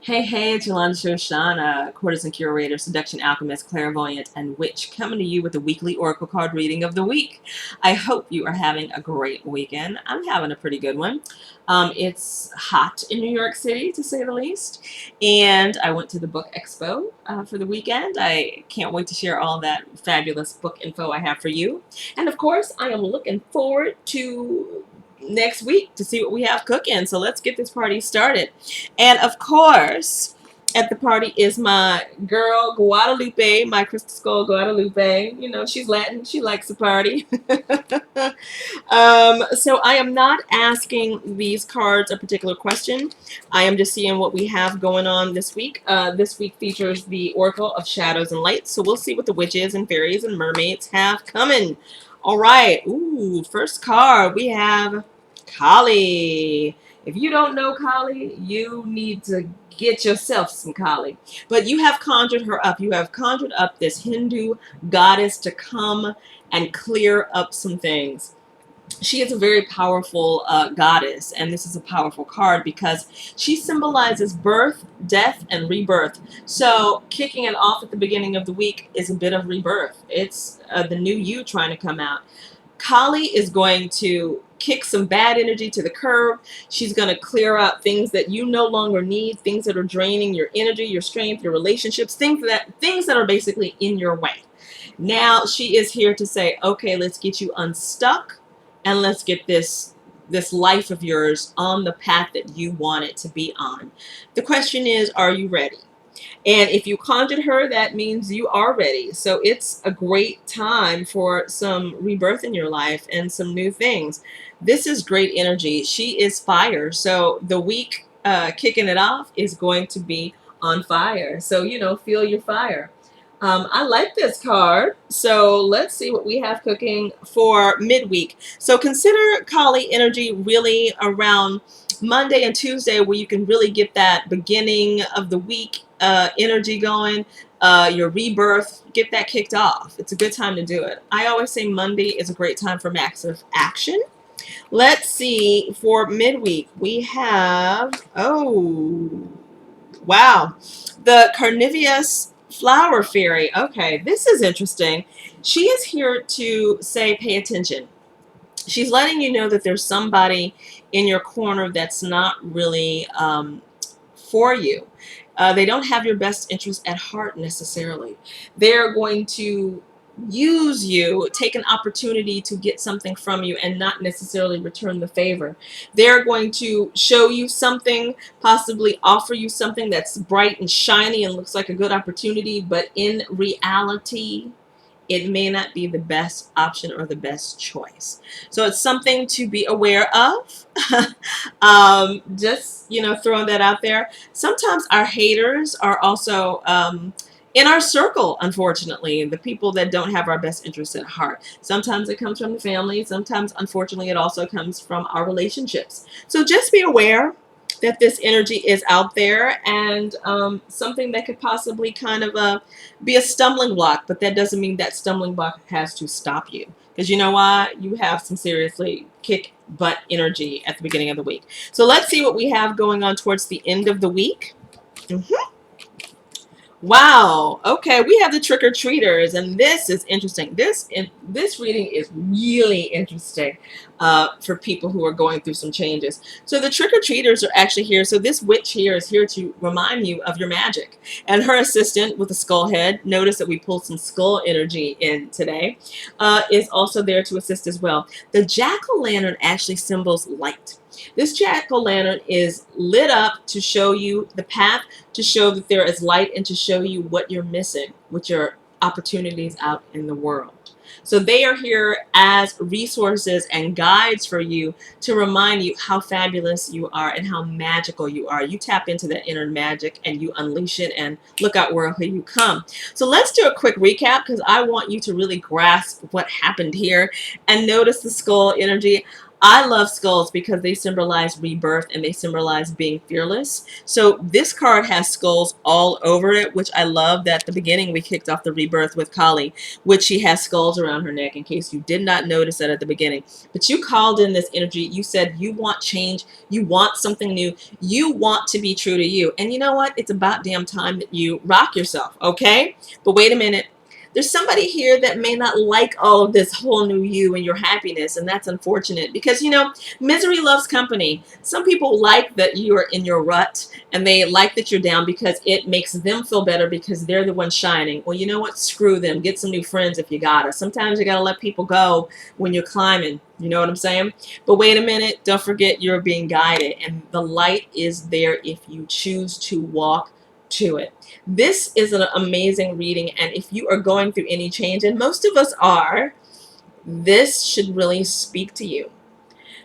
Hey, hey, it's Yolanda Shoshana, Courtesan Curator, Seduction Alchemist, Clairvoyant, and Witch, coming to you with a weekly Oracle card reading of the week. I hope you are having a great weekend. I'm having a pretty good one. It's hot in New York City, to say the least, and I went to the book expo for the weekend. I can't wait to share all that fabulous book info I have for you. And of course, I am looking forward to next week to see what we have cooking. So let's get this party started. And of course, at the party is my girl Guadalupe, my crystal skull Guadalupe. You know, she's Latin. She likes to party. So I am not asking these cards a particular question. I am just seeing what we have going on this week. This week features the Oracle of Shadows and Lights. So we'll see what the witches and fairies and mermaids have coming. All right. Ooh, first card we have Kali. If you don't know Kali, you need to get yourself some Kali. But you have conjured her up. You have conjured up this Hindu goddess to come and clear up some things. She is a very powerful goddess, and this is a powerful card because she symbolizes birth, death, and rebirth. So kicking it off at the beginning of the week is a bit of rebirth. It's the new you trying to come out. Kali is going to kick some bad energy to the curb. She's going to clear out things that you no longer need, things that are draining your energy, your strength, your relationships, things that are basically in your way. Now she is here to say, okay, let's get you unstuck and let's get this life of yours on the path that you want it to be on. The question is, are you ready? And if you conjured her, that means you are ready. So it's a great time for some rebirth in your life and some new things. This is great energy. She is fire. So the week kicking it off is going to be on fire. So, you know, feel your fire. I like this card. So let's see what we have cooking for midweek. So consider Kali energy really around Monday and Tuesday, where you can really get that beginning of the week energy going, your rebirth, get that kicked off. It's a good time to do it. I always say Monday is a great time for massive action. Let's see, for midweek, we have, oh, wow, the Carnivorous Flower Fairy. Okay, this is interesting. She is here to say, pay attention. She's letting you know that there's somebody in your corner that's not really for you. They don't have your best interest at heart necessarily. They're going to use you, take an opportunity to get something from you and not necessarily return the favor. They're going to show you something, possibly offer you something that's bright and shiny and looks like a good opportunity, but in reality, it may not be the best option or the best choice. So it's something to be aware of. Just, you know, throwing that out there. Sometimes our haters are also in our circle, unfortunately, the people that don't have our best interests at heart. Sometimes it comes from the family. Sometimes, unfortunately, it also comes from our relationships. So just be aware that this energy is out there, and something that could possibly kind of be a stumbling block, but that doesn't mean that stumbling block has to stop you. Because you know why? You have some seriously kick butt energy at the beginning of the week. So let's see what we have going on towards the end of the week. Wow. Okay, we have the trick-or-treaters, and this is interesting. This reading is really interesting for people who are going through some changes. So the trick-or-treaters are actually here. So this witch here is here to remind you of your magic. And her assistant with the skull head, notice that we pulled some skull energy in today, is also there to assist as well. The jack-o'-lantern actually symbols light. This jack-o'-lantern is lit up to show you the path, to show that there is light, and to show you what you're missing with your opportunities out in the world. So they are here as resources and guides for you to remind you how fabulous you are and how magical you are. You tap into that inner magic and you unleash it, and look out where you come. So let's do a quick recap, because I want you to really grasp what happened here and notice the skull energy. I love skulls because they symbolize rebirth and they symbolize being fearless. So this card has skulls all over it, which I love. That at the beginning we kicked off the rebirth with Kali, which she has skulls around her neck, in case you did not notice that at the beginning. But you called in this energy. You said you want change. You want something new. You want to be true to you. And you know what? It's about damn time that you rock yourself, okay? But wait a minute. There's somebody here that may not like all of this whole new you and your happiness, and that's unfortunate because, you know, misery loves company. Some people like that you're in your rut and they like that you're down because it makes them feel better because they're the one shining. Well, you know what? Screw them. Get some new friends if you gotta. Sometimes you gotta let people go when you're climbing. You know what I'm saying? But wait a minute. Don't forget you're being guided, and the light is there if you choose to walk to it. This is an amazing reading, and if you are going through any change, and most of us are, this should really speak to you.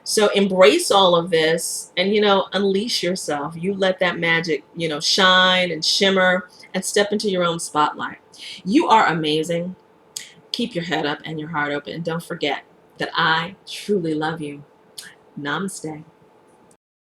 So embrace all of this and, you know, unleash yourself. You let that magic, you know, shine and shimmer and step into your own spotlight. You are amazing. Keep your head up and your heart open. And don't forget that I truly love you. Namaste.